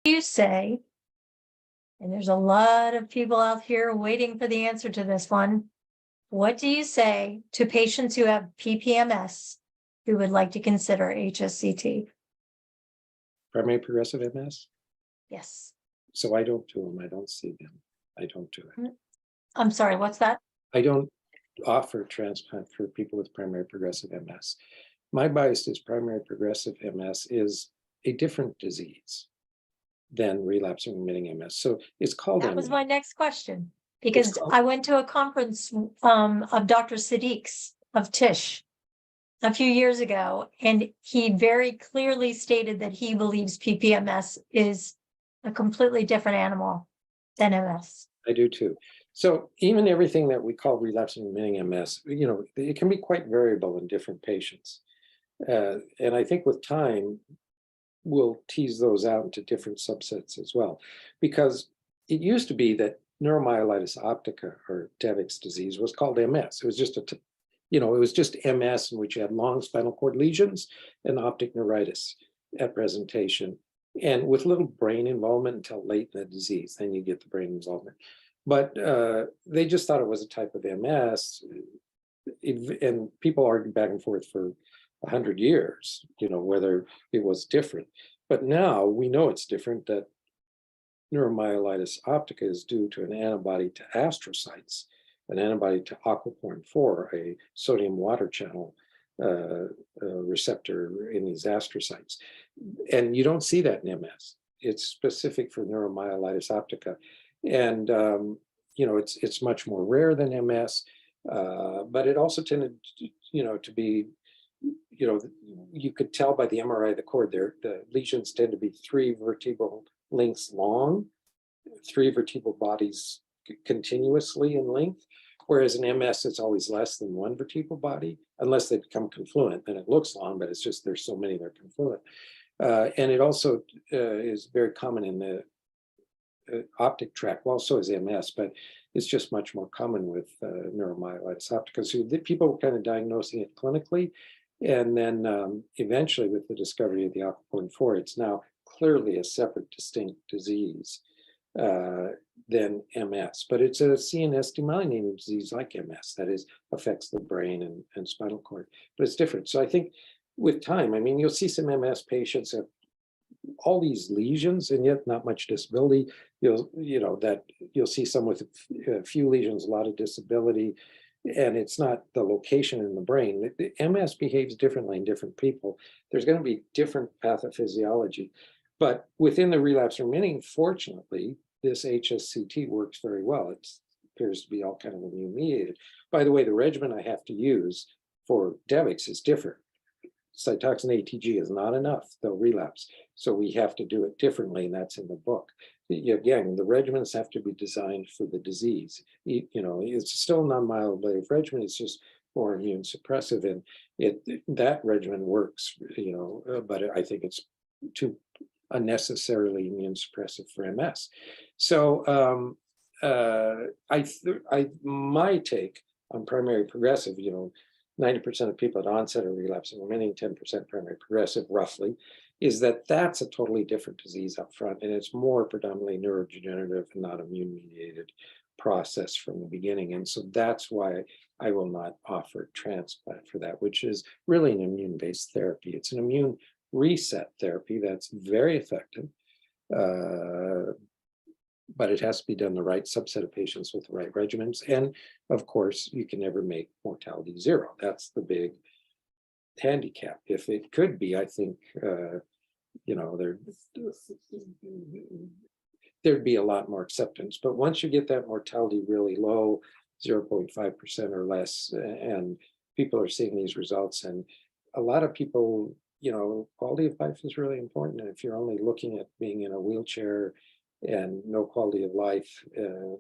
You say, and there's a lot of people out here waiting for the answer to this one. What do you say to patients who have PPMS who would like to consider HSCT? Primary progressive MS? Yes. So I don't do them. I don't see them. I don't do it. I'm sorry, what's that? I don't offer transplant for people with primary progressive MS. My bias is primary progressive MS is a different disease than relapsing remitting MS. So it's called That was MS. my next question, because I went to a conference of Dr. Siddique's of Tisch a few years ago, and he very clearly stated that he believes PPMS is a completely different animal than MS. I do too. So even everything that we call relapsing remitting MS, it can be quite variable in different patients. And I think with time, we'll tease those out into different subsets as well. Because it used to be that neuromyelitis optica, or Devick's disease, was called MS. It was just it was just MS in which you had long spinal cord lesions and optic neuritis at presentation, and with little brain involvement until late in the disease. Then you get the brain involvement. But they just thought it was a type of MS, and people argued back and forth for 100 years, whether it was different. But now we know it's different, that neuromyelitis optica is due to an antibody to astrocytes, an antibody to aquaporin 4, a sodium water channel receptor in these astrocytes. And you don't see that in MS. It's specific for neuromyelitis optica. And, it's much more rare than MS, but it also tended, to be, you could tell by the MRI of the cord there, the lesions tend to be 3 vertebral lengths long, 3 vertebral bodies continuously in length, whereas in MS, it's always less than 1 vertebral body, unless they become confluent, then it looks long, but it's just there's so many that are confluent. And it also is very common in the optic tract. Well, so is MS, but it's just much more common with neuromyelitis optica. So people were kind of diagnosing it clinically. And then eventually with the discovery of the aquaporin 4, it's now clearly a separate, distinct disease than MS. But it's a CNS demyelinating disease like MS, that is, affects the brain and spinal cord. But it's different. So I think with time, you'll see some MS patients have all these lesions and yet not much disability. You'll see some with a few lesions, a lot of disability, and it's not the location in the brain. The MS behaves differently in different people. There's going to be different pathophysiology, but within the relapse remitting, fortunately, this HSCT works very well. It appears to be all kind of immune mediated. By the way, the regimen I have to use for Devick's is different. Cytoxin ATG is not enough, they'll relapse. So we have to do it differently, and that's in the book. Again, the regimens have to be designed for the disease. It's still a non-myeloablative regimen, it's just more immune suppressive, and that regimen works, but I think it's too unnecessarily immune suppressive for MS. So my take on primary progressive, 90% of people at onset are relapsing remitting, 10% primary progressive, roughly, is that that's a totally different disease up front, and it's more predominantly neurodegenerative and not immune-mediated process from the beginning. And so that's why I will not offer transplant for that, which is really an immune-based therapy. It's an immune reset therapy that's very effective, but it has to be done the right subset of patients with the right regimens. And of course, you can never make mortality 0. That's the big handicap. If it could be, I think, there'd be a lot more acceptance. But once you get that mortality really low, 0.5% or less, and people are seeing these results, and a lot of people, quality of life is really important. And if you're only looking at being in a wheelchair and no quality of life,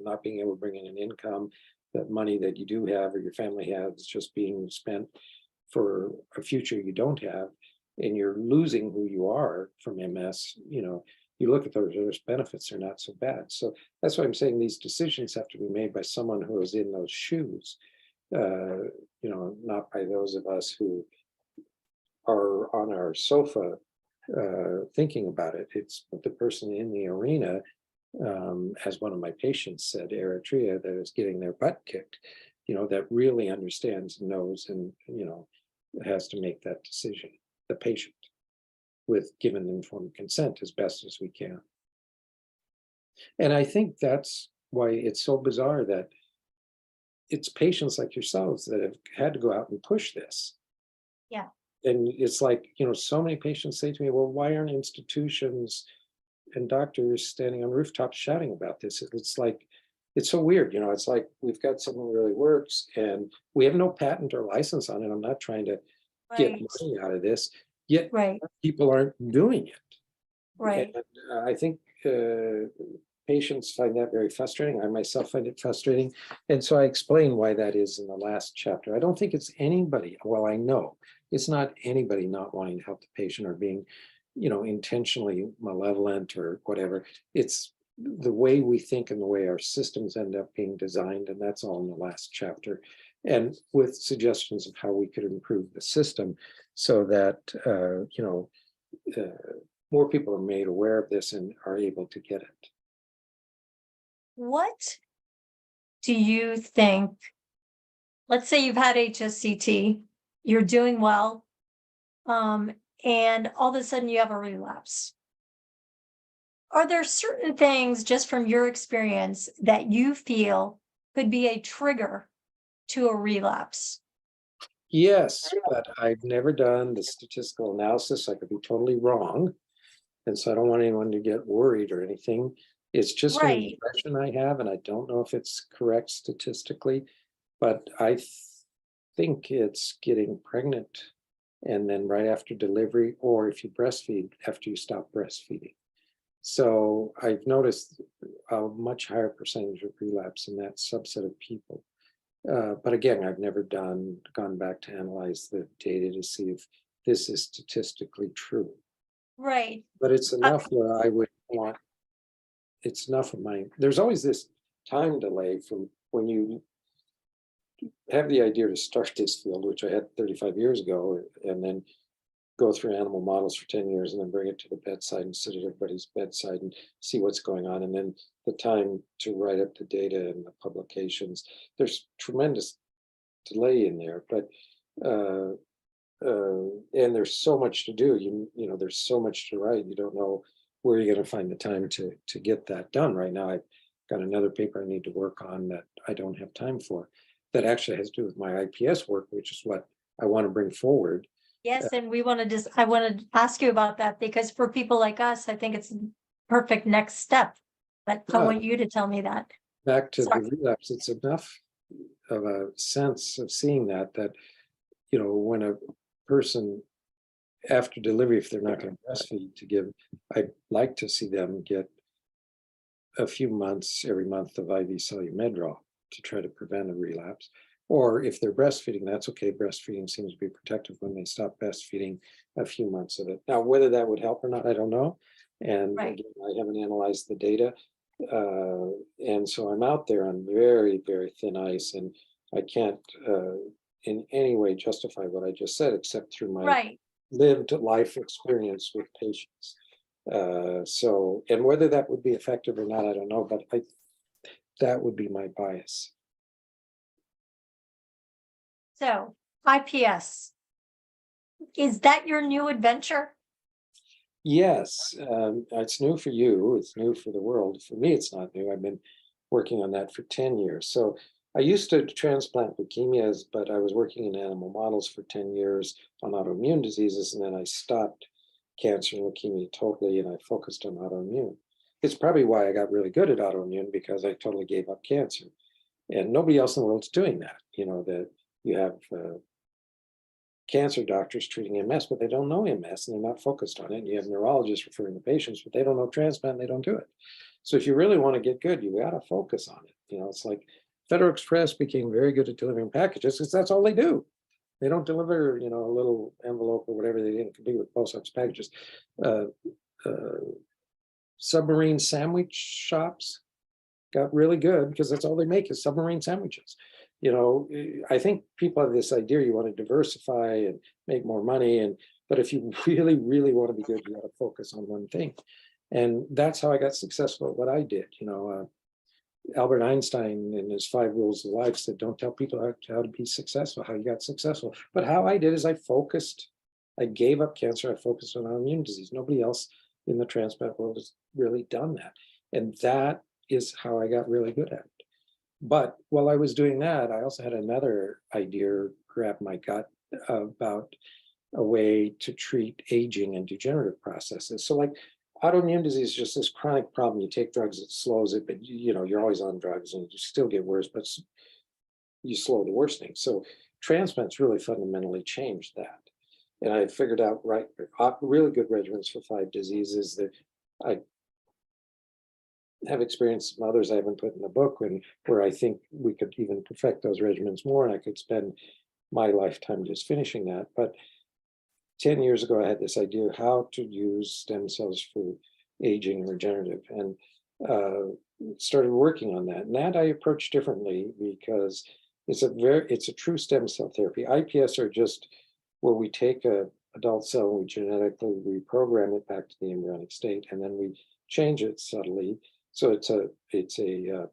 not being able to bring in an income, that money that you do have or your family has is just being spent for a future you don't have, and you're losing who you are from MS, you look at those benefits are not so bad. So that's why I'm saying these decisions have to be made by someone who is in those shoes, not by those of us who are on our sofa thinking about it. It's the person in the arena, as one of my patients said, Eritrea, that is getting their butt kicked, that really understands and knows and, has to make that decision, the patient, with given informed consent as best as we can. And I think that's why it's so bizarre that it's patients like yourselves that have had to go out and push this. Yeah. And it's like, so many patients say to me, well, why aren't institutions and doctors standing on rooftops shouting about this? It's like, it's so weird. It's like we've got something that really works and we have no patent or license on it. I'm not trying to get Right. money out of this, yet Right. people aren't doing it. Right. And I think patients find that very frustrating. I myself find it frustrating. And so I explain why that is in the last chapter. I don't think it's anybody, well, I know it's not anybody not wanting to help the patient or being, intentionally malevolent or whatever. It's the way we think and the way our systems end up being designed. And that's all in the last chapter. And with suggestions of how we could improve the system so that, more people are made aware of this and are able to get it. What do you think? Let's say you've had HSCT, you're doing well, and all of a sudden you have a relapse. Are there certain things, just from your experience, that you feel could be a trigger to a relapse? Yes, but I've never done the statistical analysis. I could be totally wrong. And so I don't want anyone to get worried or anything. It's just an Right. impression I have, and I don't know if it's correct statistically, but I think it's getting pregnant and then right after delivery, or if you breastfeed after you stop breastfeeding. So I've noticed a much higher percentage of relapse in that subset of people. But again, I've never gone back to analyze the data to see if this is statistically true. Right. But it's enough where I would want, it's enough of there's always this time delay from when you have the idea to start this field, which I had 35 years ago, and then go through animal models for 10 years and then bring it to the bedside and sit at everybody's bedside and see what's going on. And then the time to write up the data and the publications, there's tremendous delay in there, but and there's so much to do. There's so much to write. You don't know where you're going to find the time to get that done. Right now, I've got another paper I need to work on that I don't have time for. That actually has to do with my IPS work, which is what I want to bring forward. Yes, and I want to ask you about that, because for people like us, I think it's a perfect next step. But I want you to tell me that. Back to Sorry. the relapse, it's enough of a sense of seeing that when a person after delivery, if they're not going to breastfeed, to give, I'd like to see them get a few months every month of IV Solu-Medrol to try to prevent a relapse. Or if they're breastfeeding, that's okay. Breastfeeding seems to be protective when they stop breastfeeding, a few months of it. Now, whether that would help or not, I don't know. And Right. again, I haven't analyzed the data. And so I'm out there on very, very thin ice, and I can't in any way justify what I just said, except through my Right. lived life experience with patients. And whether that would be effective or not, I don't know, but that would be my bias. So IPS, is that your new adventure? Yes, it's new for you. It's new for the world. For me, it's not new. I've been working on that for 10 years. So I used to transplant leukemias, but I was working in animal models for 10 years on autoimmune diseases. And then I stopped cancer and leukemia totally, and I focused on autoimmune. It's probably why I got really good at autoimmune, because I totally gave up cancer. And nobody else in the world's doing that. That you have cancer doctors treating MS, but they don't know MS and they're not focused on it. And you have neurologists referring to patients, but they don't know transplant, and they don't do it. So if you really want to get good, you got to focus on it. It's like Federal Express became very good at delivering packages because that's all they do. They don't deliver, a little envelope or whatever. They didn't compete with post office packages. Submarine sandwich shops got really good because that's all they make is submarine sandwiches. I think people have this idea you want to diversify and make more money, But if you really, really want to be good, you got to focus on one thing. And that's how I got successful at what I did. Albert Einstein in his 5 rules of life said, don't tell people how to be successful, how you got successful. But how I did is I gave up cancer. I focused on autoimmune disease. Nobody else in the transplant world has really done that. And that is how I got really good at it. But while I was doing that, I also had another idea grab my gut about a way to treat aging and degenerative processes. So like autoimmune disease is just this chronic problem. You take drugs, it slows it, but you're always on drugs and you still get worse, but you slow the worsening. So transplants really fundamentally changed that. And I figured out really good regimens for 5 diseases that I have experienced some others I haven't put in the book, where I think we could even perfect those regimens more, and I could spend my lifetime just finishing that. But 10 years ago, I had this idea of how to use stem cells for aging and regenerative, and started working on that. And that I approach differently because it's a true stem cell therapy. IPS are just where we take a adult cell and we genetically reprogram it back to the embryonic state, and then we change it subtly. So it's a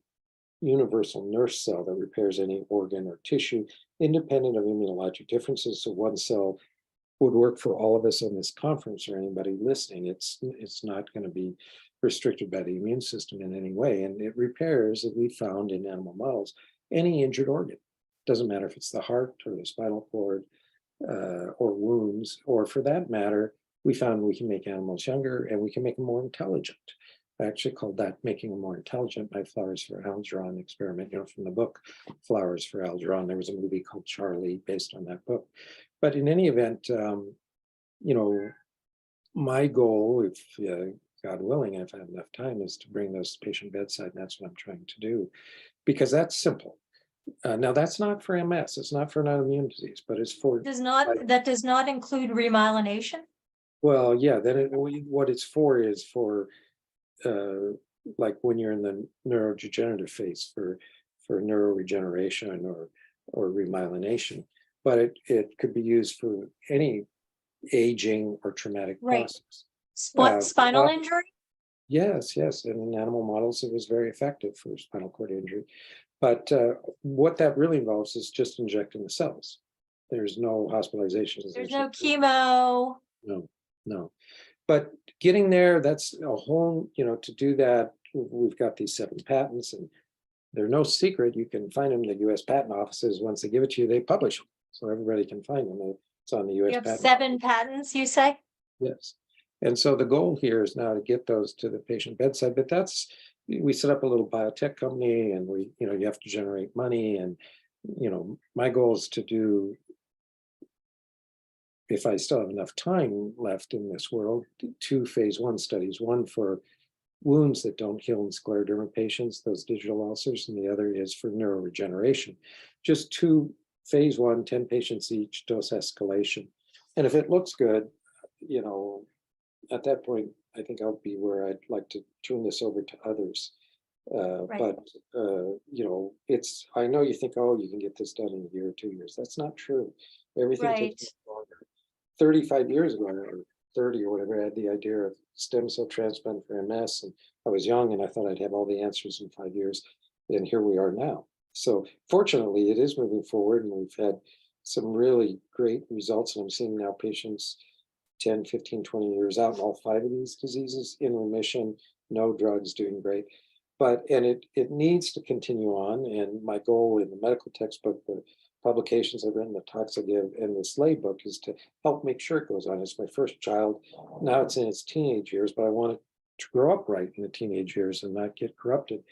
universal nurse cell that repairs any organ or tissue, independent of immunologic differences. So one cell would work for all of us on this conference or anybody listening. It's not going to be restricted by the immune system in any way. And it repairs, as we found in animal models, any injured organ. Doesn't matter if it's the heart or the spinal cord or wounds, or for that matter, we found we can make animals younger and we can make them more intelligent. I actually called that making them more intelligent my Flowers for Algernon experiment, from the book Flowers for Algernon. There was a movie called Charlie based on that book. But in any event, my goal, if God willing, if I have enough time, is to bring those to patient bedside, and that's what I'm trying to do, because that's simple. Now, that's not for MS. It's not for an autoimmune disease, but it's for that does not include remyelination. Well, yeah. Then what it's for is for like when you're in the neurodegenerative phase for neuroregeneration or remyelination. But it could be used for any aging or traumatic process. Spinal injury? Yes. And in animal models, it was very effective for spinal cord injury. But what that really involves is just injecting the cells. There's no hospitalizations. There's no chemo. No. But getting there, that's a whole, to do that, we've got these 7 patents, and they're no secret. You can find them in the US patent offices. Once they give it to you, they publish them. So everybody can find them. It's on the US patent. You have patent 7 patents, you say? Yes. And so the goal here is now to get those to the patient bedside, but we set up a little biotech company, and you have to generate money. And, my goal is to do, if I still have enough time left in this world, 2 phase 1 studies, one for wounds that don't heal in scleroderma patients, those digital ulcers, and the other is for neuroregeneration. Just 2 phase 1, 10 patients each, dose escalation. And if it looks good, at that point, I think I'll be where I'd like to turn this over to others. But, I know you think, you can get this done in a year or 2 years. That's not true. Everything takes longer. 35 years ago, or 30 or whatever, I had the idea of stem cell transplant for MS, and I was young and I thought I'd have all the answers in 5 years, and here we are now. So fortunately, it is moving forward, and we've had some really great results, and I'm seeing now patients 10, 15, 20 years out in all 5 of these diseases in remission, no drugs, doing great. And it needs to continue on, and my goal in the medical textbook, the publications I've written, the talks I give, and this lay book is to help make sure it goes on. It's my first child. Now it's in its teenage years, but I want it to grow up right in the teenage years and not get corrupted.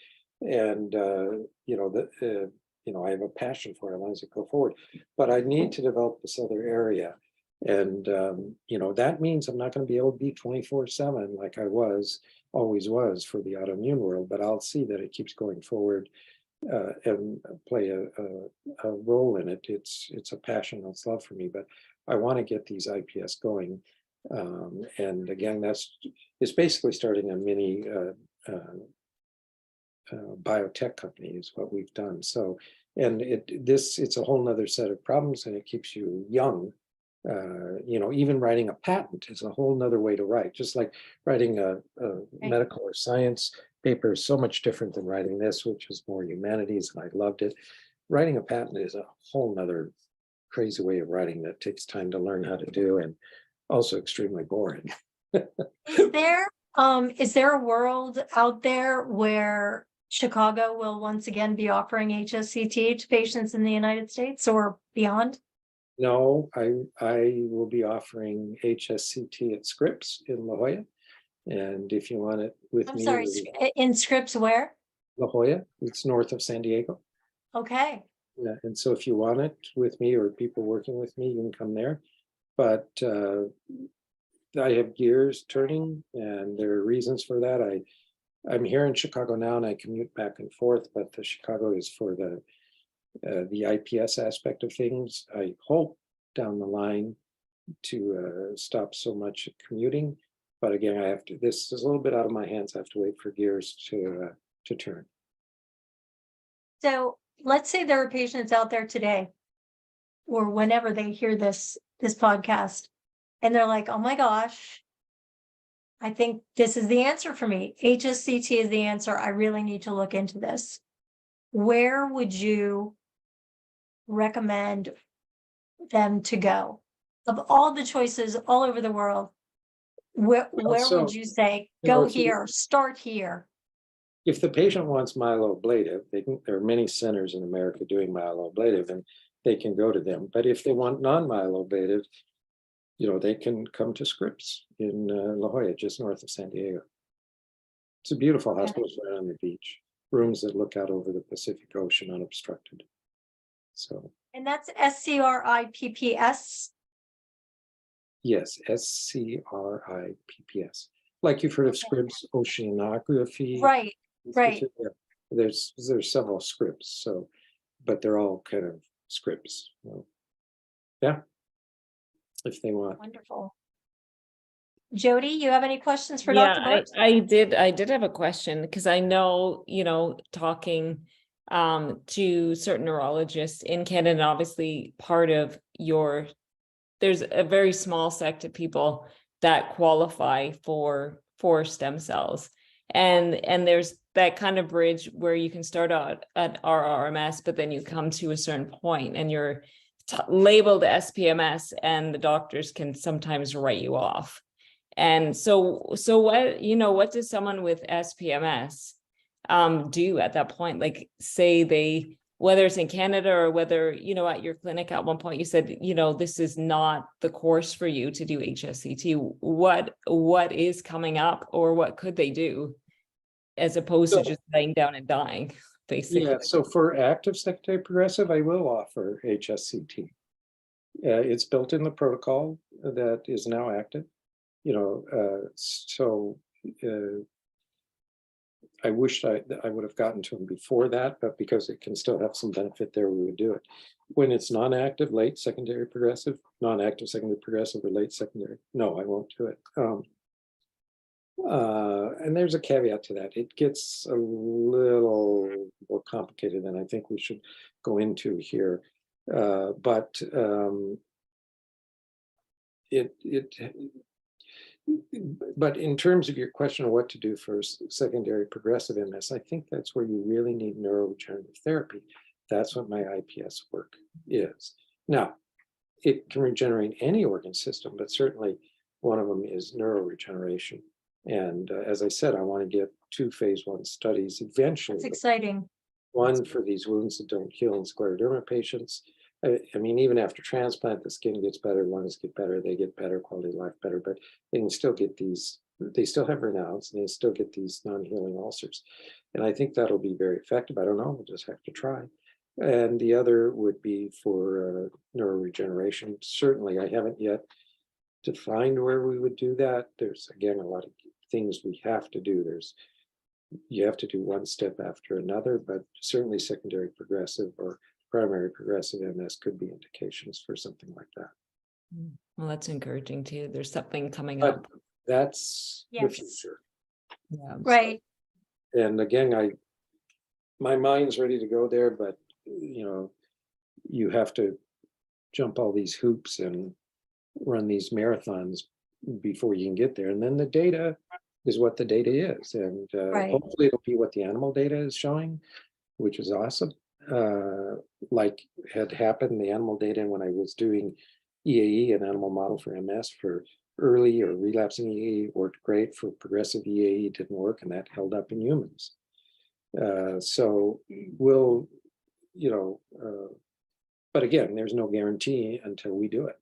And, I have a passion for it. I want it to go forward, but I need to develop this other area. And, that means I'm not going to be able to be 24/7 like I always was for the autoimmune world, but I'll see that it keeps going forward and play a role in it. It's a passion, it's love for me, but I want to get these IPS going. And again, it's basically starting a mini biotech company is what we've done. So, and it's a whole nother set of problems, and it keeps you young. Even writing a patent is a whole nother way to write. Just like writing a medical or science paper is so much different than writing this, which is more humanities, and I loved it. Writing a patent is a whole nother crazy way of writing that takes time to learn how to do, and also extremely boring. Is there a world out there where Chicago will once again be offering HSCT to patients in the United States or beyond? No, I will be offering HSCT at Scripps in La Jolla. And if you want it with I'm me, sorry, in Scripps where? La Jolla, it's north of San Diego. Okay. Yeah, and so if you want it with me or people working with me, you can come there. But I have gears turning, and there are reasons for that. I'm here in Chicago now, and I commute back and forth. But the Chicago is for the IPS aspect of things. I hope down the line to stop so much commuting. But again, I have to. This is a little bit out of my hands. I have to wait for gears to turn. So let's say there are patients out there today, or whenever they hear this podcast, and they're like, "Oh my gosh, I think this is the answer for me. HSCT is the answer. I really need to look into this." Where would you recommend them to go? Of all the choices all over the world, where would you say, go here, start here? If the patient wants myeloablative, there are many centers in America doing myeloablative, and they can go to them. But if they want non-myeloablative, they can come to Scripps in La Jolla, just north of San Diego. It's a beautiful hospital. It's right on the beach. Rooms that look out over the Pacific Ocean unobstructed. So. And that's SCRIPPS? Yes, SCRIPPS. Like you've heard of Scripps Oceanography. Right, right. Yeah. There's several Scripps, but they're all kind of Scripps. Yeah, if they want. Wonderful. Jody, you have any questions for Dr. Burt? I did have a question, because I know, talking to certain neurologists in Canada, obviously part of there's a very small sect of people that qualify for stem cells. And there's that kind of bridge where you can start out at RRMS, but then you come to a certain point and you're labeled SPMS, and the doctors can sometimes write you off. And so what does someone with SPMS do at that point? Like, say whether it's in Canada or whether, at your clinic at one point you said, this is not the course for you to do HSCT. What is coming up, or what could they do as opposed to just laying down and dying, basically? Yeah, so for active secondary progressive, I will offer HSCT. It's built in the protocol that is now active. I wished I would have gotten to them before that, but because it can still have some benefit there, we would do it. When it's non-active, late secondary progressive, non-active secondary progressive, or late secondary, no, I won't do it. And there's a caveat to that. It gets a little more complicated than I think we should go into here. But in terms of your question of what to do for secondary progressive MS, I think that's where you really need neuroregenerative therapy. That's what my IPS work is. Now, it can regenerate any organ system, but certainly one of them is neuroregeneration. And as I said, I want to get 2 phase 1 studies eventually. That's exciting. One for these wounds that don't heal in scleroderma patients. I mean, even after transplant, the skin gets better, lungs get better, they get better, quality of life better, but they can still get they still have renals, and they still get these non-healing ulcers. And I think that'll be very effective. I don't know, we'll just have to try. And the other would be for neuroregeneration. Certainly, I haven't yet defined where we would do that. There's, again, a lot of things we have to do. You have to do one step after another, but certainly secondary progressive or primary progressive MS could be indications for something like that. Well, that's encouraging too. There's something coming But up. that's the future. Yeah. Right. And again, my mind's ready to go there, but you have to jump all these hoops, and run these marathons before you can get there. And then the data is what the data is. And Right. hopefully it'll be what the animal data is showing, which is awesome. Like had happened, the animal data when I was doing EAE, an animal model for MS for early or relapsing EAE worked great. For progressive EAE didn't work, and that held up in humans. So we'll, but again, there's no guarantee until we do it.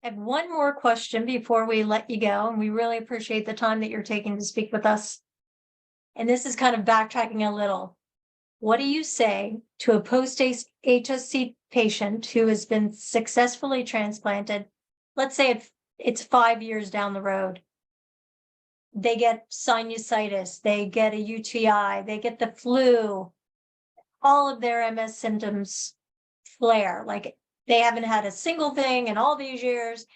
I have one more question before we let you go, and we really appreciate the time that you're taking to speak with us. And this is kind of backtracking a little. What do you say to a post-HSC patient who has been successfully transplanted? Let's say it's 5 years down the road. They get sinusitis, they get a UTI, they get the flu, all of their MS symptoms flare. Like they haven't had a single thing in all these years,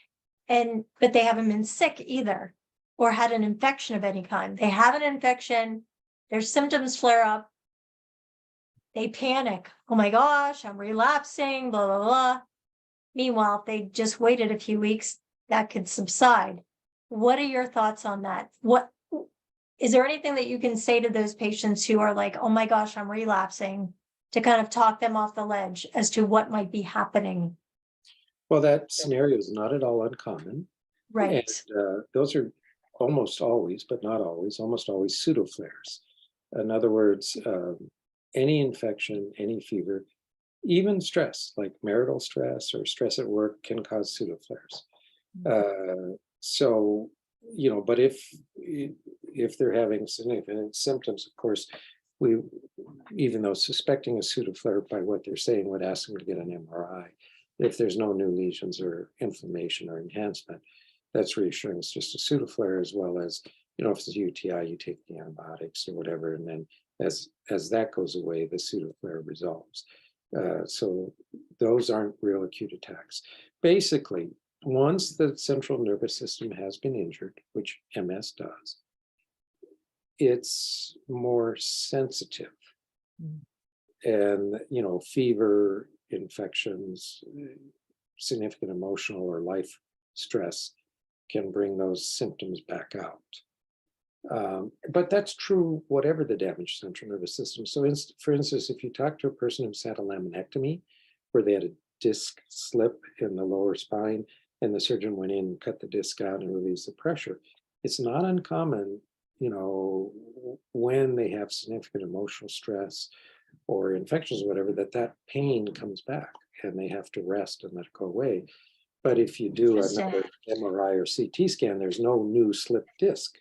but they haven't been sick either, or had an infection of any kind. They have an infection, their symptoms flare up, they panic. Oh my gosh, I'm relapsing, blah, blah, blah. Meanwhile, if they just waited a few weeks, that could subside. What are your thoughts on that? Is there anything that you can say to those patients who are like, oh my gosh, I'm relapsing, to kind of talk them off the ledge as to what might be happening? Well, that scenario is not at all uncommon. Right. And those are almost always, but not always, almost always pseudoflares. In other words, any infection, any fever, even stress, like marital stress or stress at work, can cause pseudoflares. So, but if they're having significant symptoms, of course, we, even though suspecting a pseudoflare by what they're saying, would ask them to get an MRI. If there's no new lesions or inflammation or enhancement, that's reassuring. It's just a pseudoflare, as well as, if it's a UTI, you take the antibiotics or whatever, and then as that goes away, the pseudoflare resolves. So those aren't real acute attacks. Basically, once the central nervous system has been injured, which MS does, it's more sensitive. And, fever, infections, significant emotional or life stress can bring those symptoms back out. But that's true whatever the damaged central nervous system. So for instance, if you talk to a person who's had a laminectomy, where they had a disc slip in the lower spine, and the surgeon went in and cut the disc out and released the pressure, it's not uncommon, when they have significant emotional stress or infections or whatever, that pain comes back and they have to rest and let it go away. But if you do another MRI or CT scan, there's no new slipped disc.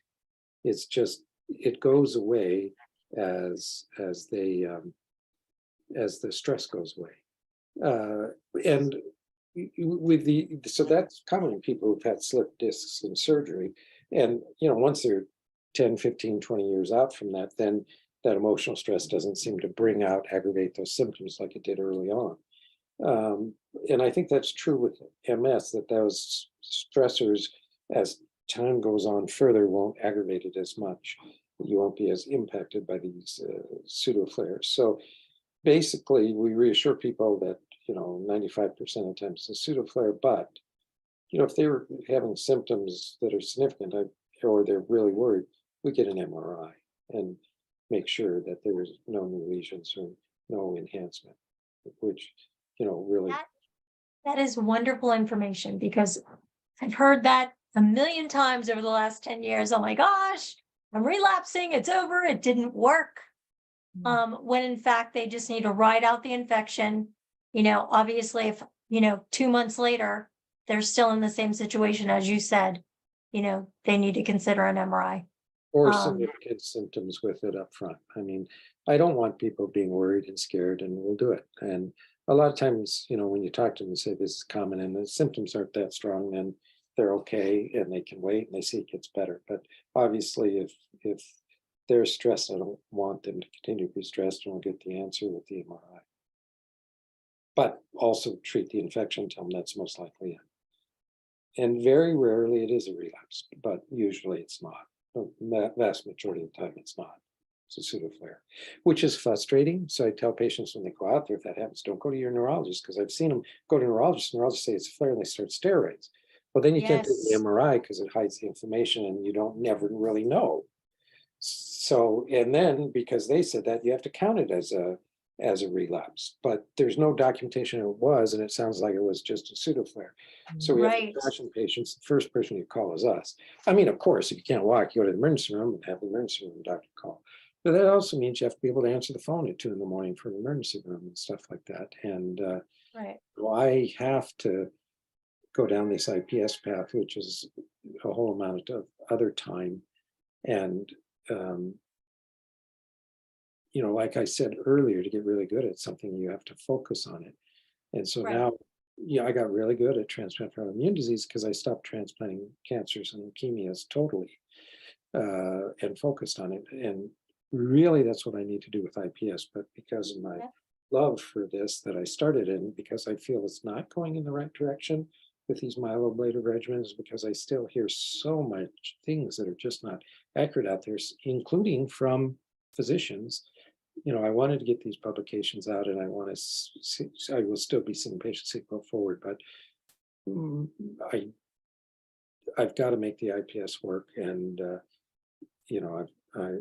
It's just, it goes away as the stress goes away. And so that's common in people who've had slipped discs in surgery. And, once they're 10, 15, 20 years out from that, then that emotional stress doesn't seem to aggravate those symptoms like it did early on. And I think that's true with MS, that those stressors, as time goes on further, won't aggravate it as much. You won't be as impacted by these pseudoflares. So basically, we reassure people that, 95% of the time it's a pseudoflare, but, if they were having symptoms that are significant, or they're really worried, we get an MRI and make sure that there is no new lesions or no enhancement, which, really. That is wonderful information, because I've heard that a million times over the last 10 years. Oh my gosh, I'm relapsing, it's over, it didn't work. When in fact, they just need to ride out the infection. Obviously, if, 2 months later, they're still in the same situation, as you said, they need to consider an MRI. Or significant symptoms with it up front. I mean, I don't want people being worried and scared, and we'll do it. And a lot of times, when you talk to them and say this is common and the symptoms aren't that strong, then they're okay and they can wait and they see it gets better. But obviously, if they're stressed, I don't want them to continue to be stressed, and we'll get the answer with the MRI. But also treat the infection, tell them that's most likely it. And very rarely it is a relapse, but usually it's not. The vast majority of the time it's not. It's a pseudo flare, which is frustrating. So I tell patients when they go out there, if that happens, don't go to your neurologist, because I've seen them go to neurologists. Neurologists say it's a flare and they start steroids. Well, then you can't do the Yes. MRI because it hides the inflammation and you don't never really know. So, and then because they said that, you have to count it as a relapse, but there's no documentation it was, and it sounds like it was just a pseudo flare. So we have to Right. caution patients. The first person you call is us. I mean, of course, if you can't walk, you go to the emergency room and have the emergency room doctor call. But that also means you have to be able to answer the phone at 2 a.m. for an emergency room and stuff like that. And Right. well, I have to go down this IPS path, which is a whole amount of other time. And you know, like I said earlier, to get really good at something, you have to focus on it. And so Right. now, yeah, I got really good at transplant for autoimmune disease because I stopped transplanting cancers and leukemias totally and focused on it. And really, that's what I need to do with IPS. But because of my Yeah. love for this that I started in, because I feel it's not going in the right direction with these myeloablative regimens, because I still hear so much things that are just not accurate out there, including from physicians. You know, I wanted to get these publications out, and I want to see, I will still be seeing patients go forward, but I've got to make the IPS work. And, you know,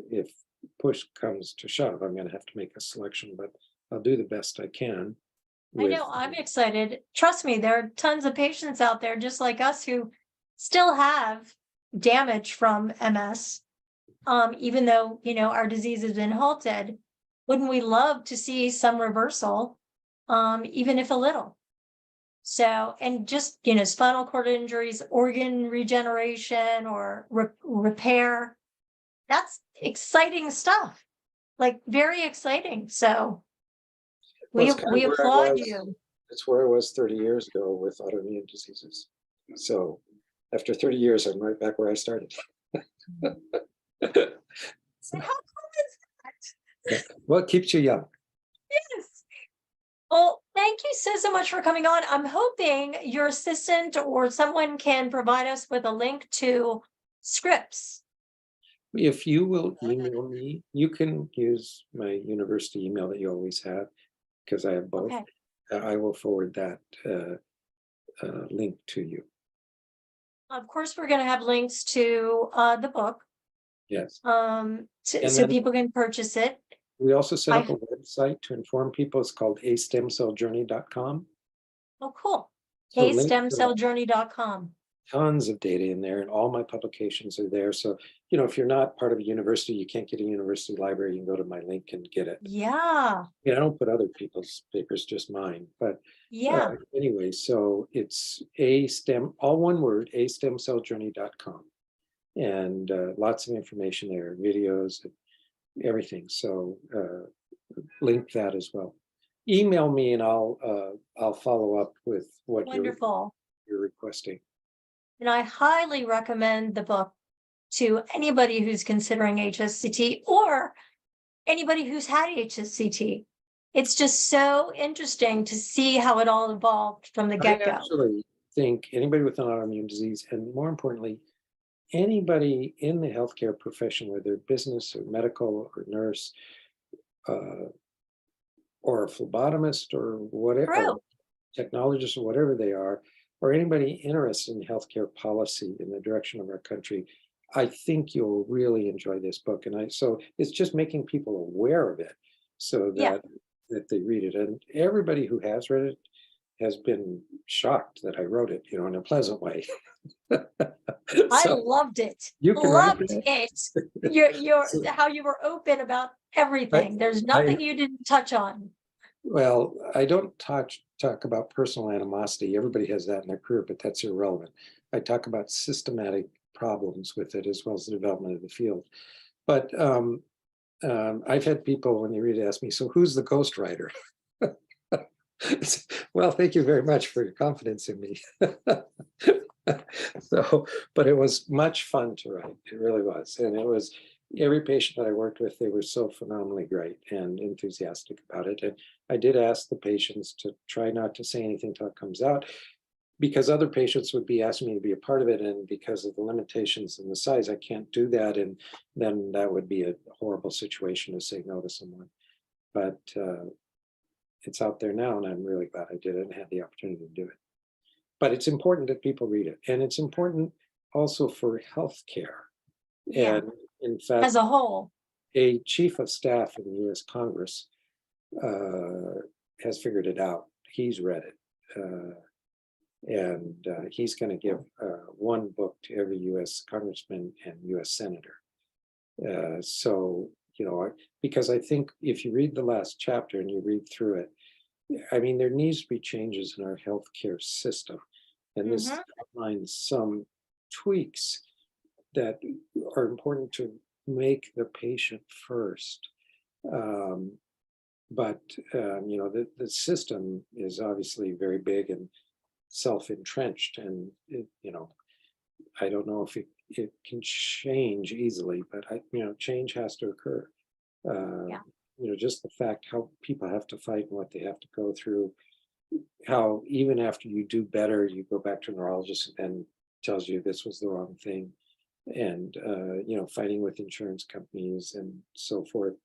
if push comes to shove, I'm going to have to make a selection, but I'll do the best I can. I know, I'm excited. Trust me, there are tons of patients out there just like us who still have damage from MS. Even though, you know, our disease has been halted, wouldn't we love to see some reversal, even if a little? So, and just, you know, spinal cord injuries, organ regeneration or repair, that's exciting stuff, like very exciting. So Well, it's kind we of where I applaud was. you. It's where I was 30 years ago with autoimmune diseases. So after 30 years, I'm right back where I started. So how cool is that? Well, it keeps you young. Yes. Well, thank you so much for coming on. I'm hoping your assistant or someone can provide us with a link to scripts. If you will email me, you can use my university email that you always have, because I have both. Okay. I will forward that link to you. Of course, we're going to have links to the book, Yes. so then- people can purchase it. We also set I- up a website to inform people. It's called astemcelljourney.com. Oh, cool. So link to astemcelljourney.com. tons of data in there, and all my publications are there. So, you know, if you're not part of a university, you can't get a university library, you can go to my link and get it. Yeah. You know, I don't put other people's papers, just mine. But Yeah. anyway, so it's all one word, astemcelljourney.com. And lots of information there, videos, everything. So link that as well. Email me and I'll follow up with what Wonderful. you're requesting. And I highly recommend the book to anybody who's considering HSCT or anybody who's had HSCT. It's just so interesting to see how it all evolved from the I get-go. actually think anybody with an autoimmune disease, and more importantly, anybody in the healthcare profession, whether business or medical or nurse, or a phlebotomist or whatever, True. technologist or whatever they are, or anybody interested in healthcare policy in the direction of our country, I think you'll really enjoy this book. And so it's just making people aware of it so that they read it. And everybody who has read it has been shocked that I wrote it, you know, in a pleasant way. I loved it. You can Loved write it. Your how you were open about everything. There's nothing you didn't touch on. Well, I don't talk about personal animosity. Everybody has that in their career, but that's irrelevant. I talk about systematic problems with it, as well as the development of the field. But I've had people, when they read it, ask me, so who's the ghostwriter? Well, thank you very much for your confidence in me. But it was much fun to write. It really was. And it was, every patient that I worked with, they were so phenomenally great and enthusiastic about it. And I did ask the patients to try not to say anything till it comes out. because other patients would be asking me to be a part of it, and because of the limitations and the size, I can't do that, and then that would be a horrible situation to say no to someone. But it's out there now, and I'm really glad I did it and had the opportunity to do it. But it's important that people read it, and it's important also for healthcare. Yeah. And in fact, As a whole. a chief of staff in the U.S. Congress has figured it out. He's read it. And he's going to give one book to every U.S. congressman and U.S. senator. So, because I think if you read the last chapter and you read through it, I mean, there needs to be changes in our healthcare system. And this outlines some tweaks that are important to make the patient first. But the system is obviously very big and self-entrenched, and I don't know if it can change easily, but change has to occur. Just the fact how people have to fight and what they have to go through, how even after you do better, you go back to a neurologist and tells you this was the wrong thing, and fighting with insurance companies and so forth.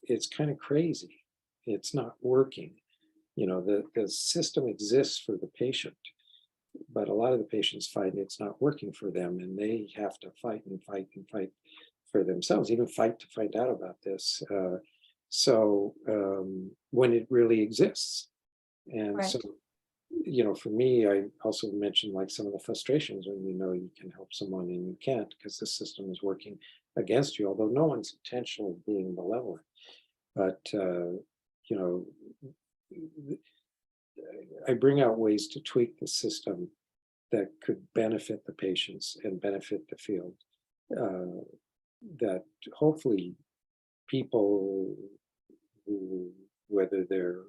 It's kind of crazy. It's not working. The system exists for the patient, but a lot of the patients find it's not working for them, and they have to fight and fight and fight for themselves, even fight to find out about this. When it really exists. And Right. so, for me, I also mentioned like some of the frustrations when you can help someone and you can't because the system is working against you, although no one's intentionally being malevolent. But, I bring out ways to tweak the system that could benefit the patients and benefit the field, that hopefully people who, whether they're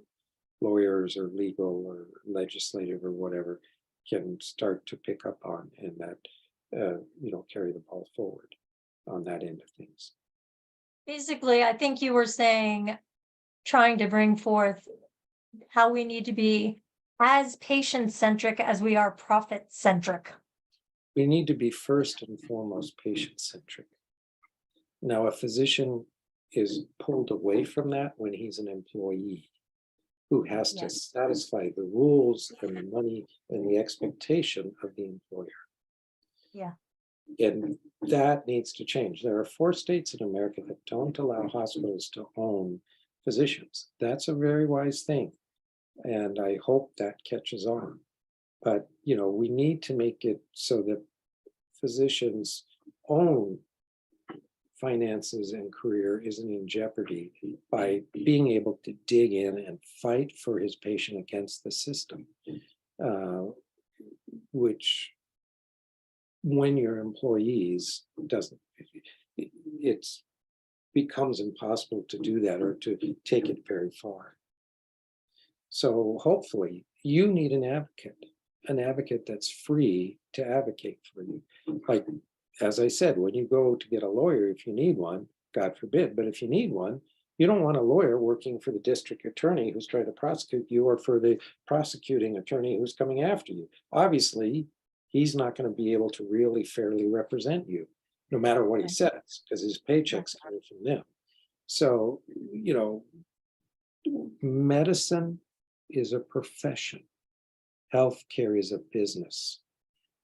lawyers or legal or legislative or whatever, can start to pick up on, and that, carry the ball forward on that end of things. Basically, I think you were saying, trying to bring forth how we need to be as patient-centric as we are profit-centric. We need to be first and foremost patient-centric. Now, a physician is pulled away from that when he's an employee who has to satisfy the rules and the money and the expectation of the employer. Yeah. And that needs to change. There are 4 states in America that don't allow hospitals to own physicians. That's a very wise thing, and I hope that catches on. But we need to make it so that physicians' own finances and career isn't in jeopardy by being able to dig in and fight for his patient against the system, which, when you're employees, it becomes impossible to do that or to take it very far. So hopefully you need an advocate that's free to advocate for you. Like, as I said, when you go to get a lawyer, if you need one, God forbid, but if you need one, you don't want a lawyer working for the district attorney who's trying to prosecute you, or for the prosecuting attorney who's coming after you. Obviously, he's not going to be able to really fairly represent you, no matter what he says, because his paycheck's coming from them. So, medicine is a profession. Healthcare is a business.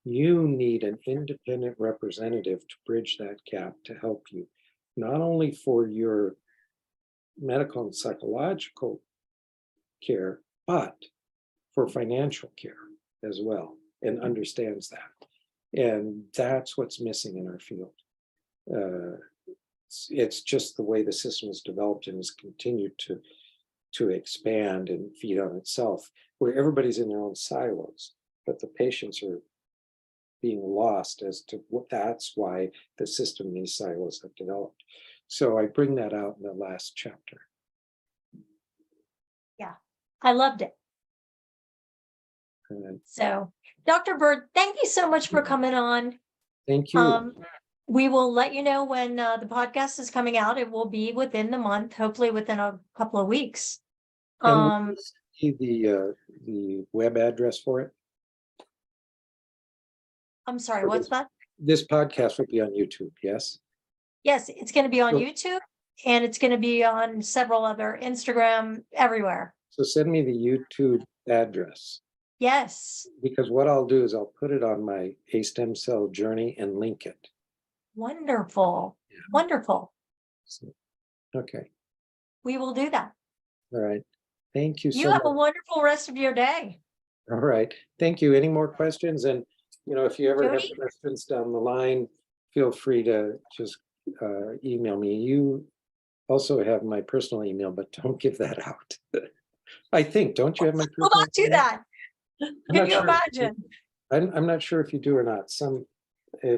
You need an independent representative to bridge that gap to help you, not only for your medical and psychological care, but for financial care as well, and understands that. And that's what's missing in our field. It's just the way the system is developed and has continued to expand and feed on itself, where everybody's in their own silos, but the patients are being lost as to what. That's why the system in these silos have developed. So I bring that out in the last chapter. Yeah, I loved it. So, Dr. Burt, thank you so much for coming on. Thank you. We will let you know when the podcast is coming out. It will be within the month, hopefully within a couple of weeks. And The web address for it? I'm sorry, For what's that? This podcast will be on YouTube, yes? Yes, it's going to be on Cool. YouTube and it's going to be on several other Instagram, everywhere. So send me the YouTube address, Yes, because what I'll do is I'll put it on my A stem cell journey and link it. wonderful, Yeah. wonderful. So, okay, We will do that. all right. Thank you You so have a much. wonderful rest of your day. All right, thank you. Any more questions? And, if you ever have Jody? questions down the line, feel free to just email me. You also have my personal email, but don't give that out. I think, don't you have my Will personal not do email? that. I'm Can not you sure. imagine? I'm not sure if you do or not.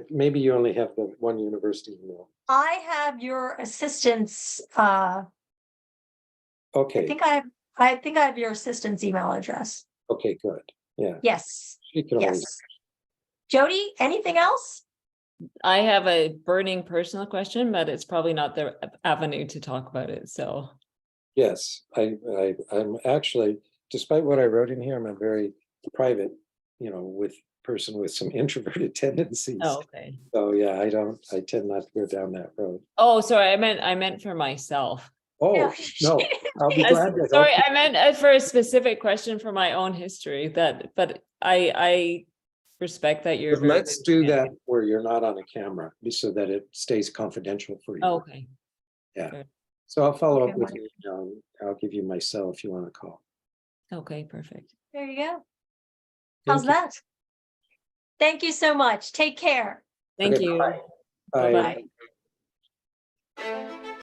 Maybe you only have the one university email. I have your assistant's, I Okay, think I have your assistant's email address. okay, good. Yeah, Yes, she can always. yes. Jody, anything else? I have a burning personal question, but it's probably not the avenue to talk about it, so. Yes, I'm actually, despite what I wrote in here, I'm a very private, person with some introverted tendencies. Oh, okay. So yeah, I tend not to go down that road. Oh, sorry, I meant for myself. Oh, no, I'll be glad to Sorry, help. I meant for a specific question for my own history but I respect that you're But very let's good do at that it. where you're not on a camera, so that it stays confidential for you. Oh, okay. Yeah. Good. So I'll follow Okay, up with you. I'll give you my cell if you want to call. Okay, perfect. There you go. How's Thank you. that? Thank you so much. Take care. Thank Okay, you. bye. Bye-bye. Bye.